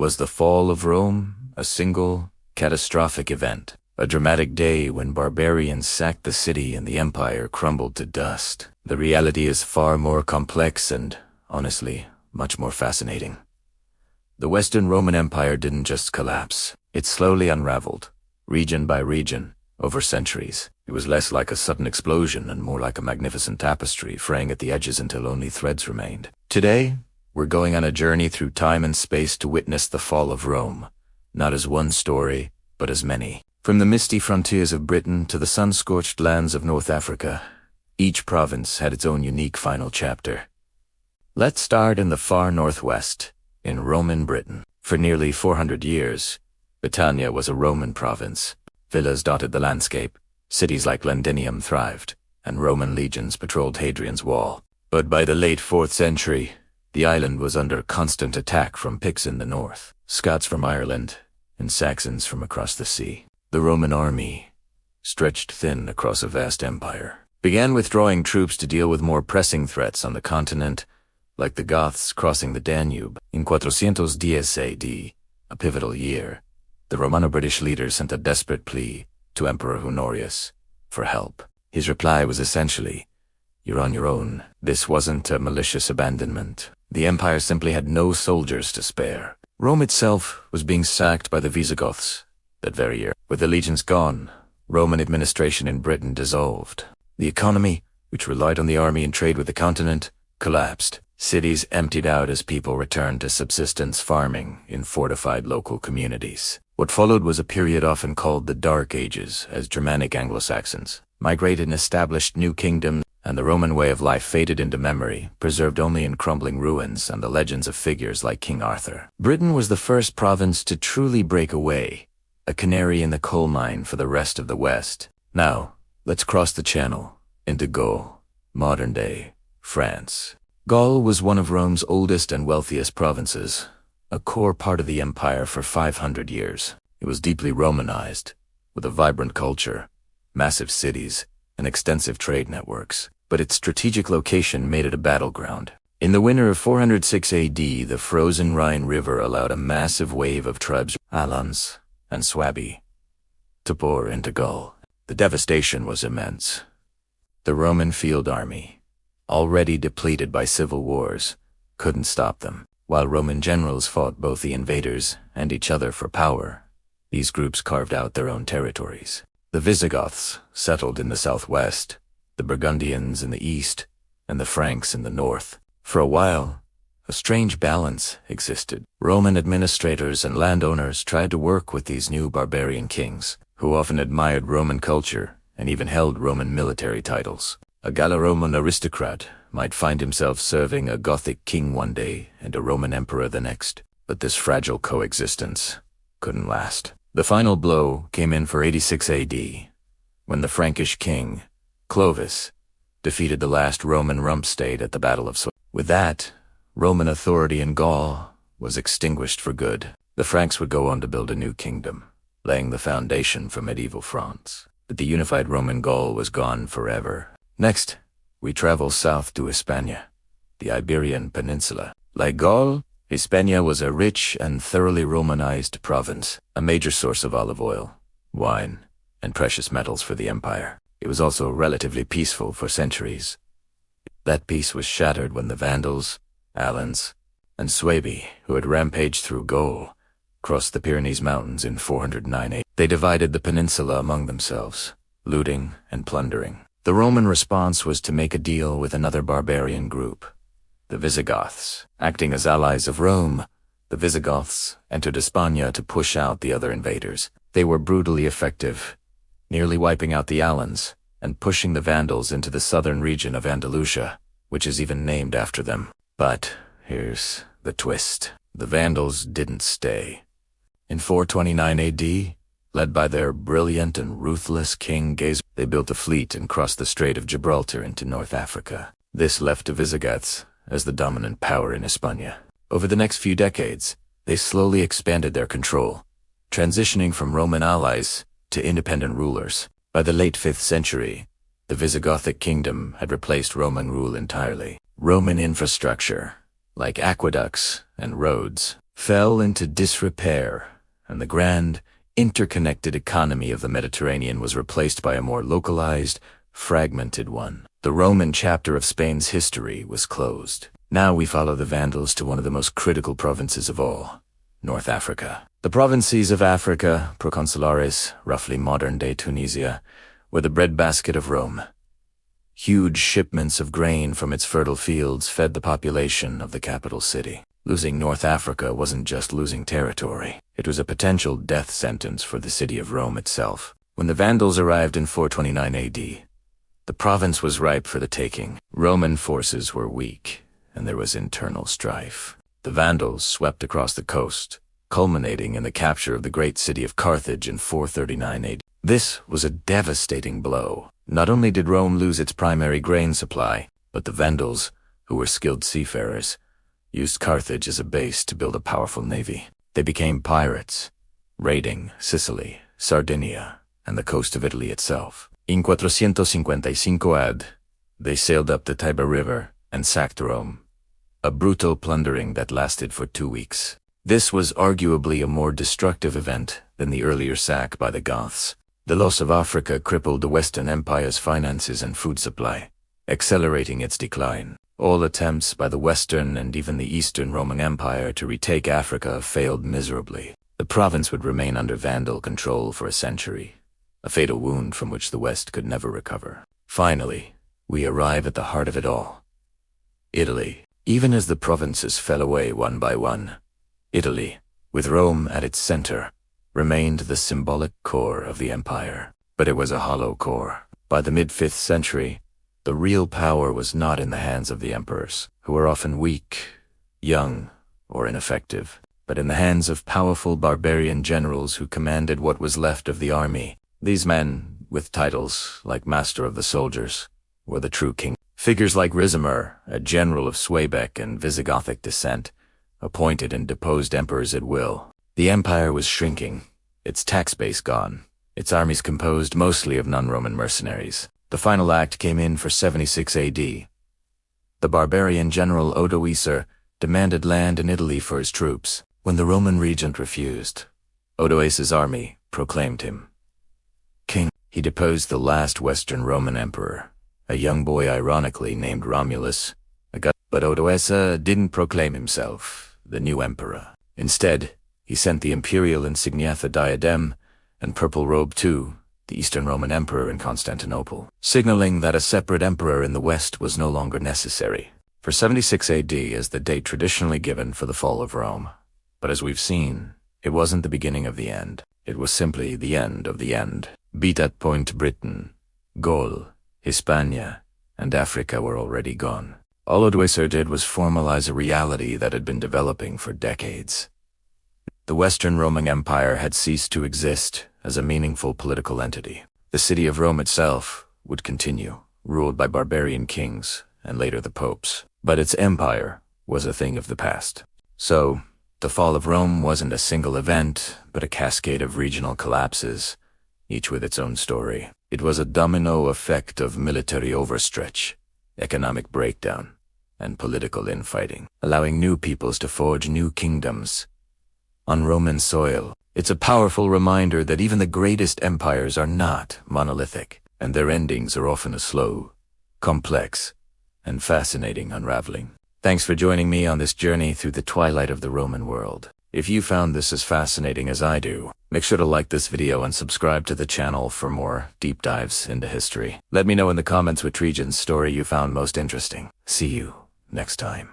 Was the fall of Rome a single, catastrophic event? A dramatic day when barbarians sacked the city and the empire crumbled to dust? The reality is far more complex and, honestly, much more fascinating. The Western Roman Empire didn't just collapse. It slowly unraveled, region by region, over centuries. It was less like a sudden explosion and more like a magnificent tapestry fraying at the edges until only threads remained. Today, we're going on a journey through time and space to witness the fall of Rome, not as one story, but as many. From the misty frontiers of Britain to the sun-scorched lands of North Africa, each province had its own unique final chapter. Let's start in the far northwest, in Roman Britain. For nearly 400 years, Britannia was a Roman province. Villas dotted the landscape, cities like Londinium thrived, and Roman legions patrolled Hadrian's Wall. But by the late 4th century, the island was under constant attack from Picts in the north, Scots from Ireland, and Saxons from across the sea. The Roman army, stretched thin across a vast empire, began withdrawing troops to deal with more pressing threats on the continent, like the Goths crossing the Danube. In 410 AD, a pivotal year, the Romano-British leader sent a desperate plea to Emperor Honorius for help. His reply was essentially, "You're on your own." This wasn't a malicious abandonment. The empire simply had no soldiers to spare. Rome itself was being sacked by the Visigoths that very year. With the legions gone, Roman administration in Britain dissolved. The economy, which relied on the army and trade with the continent, collapsed. Cities emptied out as people returned to subsistence farming in fortified local communities. What followed was a period often called the Dark Ages, as Germanic Anglo-Saxons migrated and established new kingdoms, and the Roman way of life faded into memory, preserved only in crumbling ruins and the legends of figures like King Arthur. Britain was the first province to truly break away, a canary in the coal mine for the rest of the West. Now, let's cross the Channel into Gaul, modern-day France. Gaul was one of Rome's oldest and wealthiest provinces, a core part of the empire for 500 years. It was deeply Romanized, with a vibrant culture, massive cities, and extensive trade networks. But its strategic location made it a battleground. In the winter of 406 AD, the frozen Rhine River allowed a massive wave of tribes, Alans and Swabi, to pour into Gaul. The devastation was immense. The Roman field army, already depleted by civil wars, couldn't stop them. While Roman generals fought both the invaders and each other for power, these groups carved out their own territories. The Visigoths settled in the southwest, the Burgundians in the east, and the Franks in the north. For a while, a strange balance existed. Roman administrators and landowners tried to work with these new barbarian kings, who often admired Roman culture and even held Roman military titles. A Gallo-Roman aristocrat might find himself serving a Gothic king one day and a Roman emperor the next, but this fragile coexistence couldn't last. The final blow came in for 86 AD, when the Frankish king, Clovis, defeated the last Roman rump state at the Battle of Swords. With that, Roman authority in Gaul was extinguished for good. The Franks would go on to build a new kingdom, laying the foundation for medieval France. But the unified Roman Gaul was gone forever. Next, we travel south to Hispania, the Iberian Peninsula. Like Gaul, Hispania was a rich and thoroughly Romanized province, a major source of olive oil, wine, and precious metals for the empire. It was also relatively peaceful for centuries. That peace was shattered when the Vandals, Alans, and Suebi, who had rampaged through Gaul, crossed the Pyrenees Mountains in 409 AD. They divided the peninsula among themselves, looting and plundering. The Roman response was to make a deal with another barbarian group, the Visigoths. Acting as allies of Rome, the Visigoths entered Hispania to push out the other invaders. They were brutally effective, nearly wiping out the Alans and pushing the Vandals into the southern region of Andalusia, which is even named after them. But here's the twist. The Vandals didn't stay. In 429 AD, led by their brilliant and ruthless king Gaisr, they built a fleet and crossed the Strait of Gibraltar into North Africa. This left the Visigoths as the dominant power in Hispania. Over the next few decades, they slowly expanded their control, transitioning from Roman allies to independent rulers. By the late 5th century, the Visigothic kingdom had replaced Roman rule entirely. Roman infrastructure, like aqueducts and roads, fell into disrepair, and the grand, interconnected economy of the Mediterranean was replaced by a more localized, fragmented one. The Roman chapter of Spain's history was closed. Now we follow the Vandals to one of the most critical provinces of all, North Africa. The provinces of Africa, Proconsulares, roughly modern-day Tunisia, were the breadbasket of Rome. Huge shipments of grain from its fertile fields fed the population of the capital city. Losing North Africa wasn't just losing territory. It was a potential death sentence for the city of Rome itself. When the Vandals arrived in 429 AD, the province was ripe for the taking. Roman forces were weak, and there was internal strife. The Vandals swept across the coast, culminating in the capture of the great city of Carthage in 439 AD. This was a devastating blow. Not only did Rome lose its primary grain supply, but the Vandals, who were skilled seafarers, used Carthage as a base to build a powerful navy. They became pirates, raiding Sicily, Sardinia, and the coast of Italy itself. In 455 AD, they sailed up the Tiber River and sacked Rome, a brutal plundering that lasted for 2 weeks. This was arguably a more destructive event than the earlier sack by the Goths. The loss of Africa crippled the Western Empire's finances and food supply, accelerating its decline. All attempts by the Western and even the Eastern Roman Empire to retake Africa failed miserably. The province would remain under Vandal control for a century, a fatal wound from which the West could never recover. Finally, we arrive at the heart of it all. Italy. Even as the provinces fell away one by one, Italy, with Rome at its center, remained the symbolic core of the empire. But it was a hollow core. By the mid-5th century, the real power was not in the hands of the emperors, who were often weak, young, or ineffective, but in the hands of powerful barbarian generals who commanded what was left of the army. These men, with titles like Master of the Soldiers, were the true king. Figures like Ricimer, a general of Suebec and Visigothic descent, appointed and deposed emperors at will. The empire was shrinking, its tax base gone, its armies composed mostly of non-Roman mercenaries. The final act came in for 76 AD. The barbarian general Odoacer demanded land in Italy for his troops. When the Roman regent refused, Odoacer's army proclaimed him king. He deposed the last Western Roman emperor, a young boy ironically named Romulus, but Odoacer didn't proclaim himself the new emperor. Instead, he sent the imperial insignia, the diadem, and purple robe to the Eastern Roman Emperor in Constantinople, signaling that a separate emperor in the West was no longer necessary. For 76 AD is the date traditionally given for the fall of Rome. But as we've seen, it wasn't the beginning of the end. It was simply the end of the end. Beat that point, Britain, Gaul, Hispania, and Africa were already gone. All Odoacer did was formalize a reality that had been developing for decades. The Western Roman Empire had ceased to exist as a meaningful political entity. The city of Rome itself would continue, ruled by barbarian kings and later the popes. But its empire was a thing of the past. So, the fall of Rome wasn't a single event, but a cascade of regional collapses, each with its own story. It was a domino effect of military overstretch, economic breakdown, and political infighting, allowing new peoples to forge new kingdoms on Roman soil. It's a powerful reminder that even the greatest empires are not monolithic, and their endings are often a slow, complex, and fascinating unraveling. Thanks for joining me on this journey through the twilight of the Roman world. If you found this as fascinating as I do, make sure to like this video and subscribe to the channel for more deep dives into history. Let me know in the comments which region's story you found most interesting. See you next time.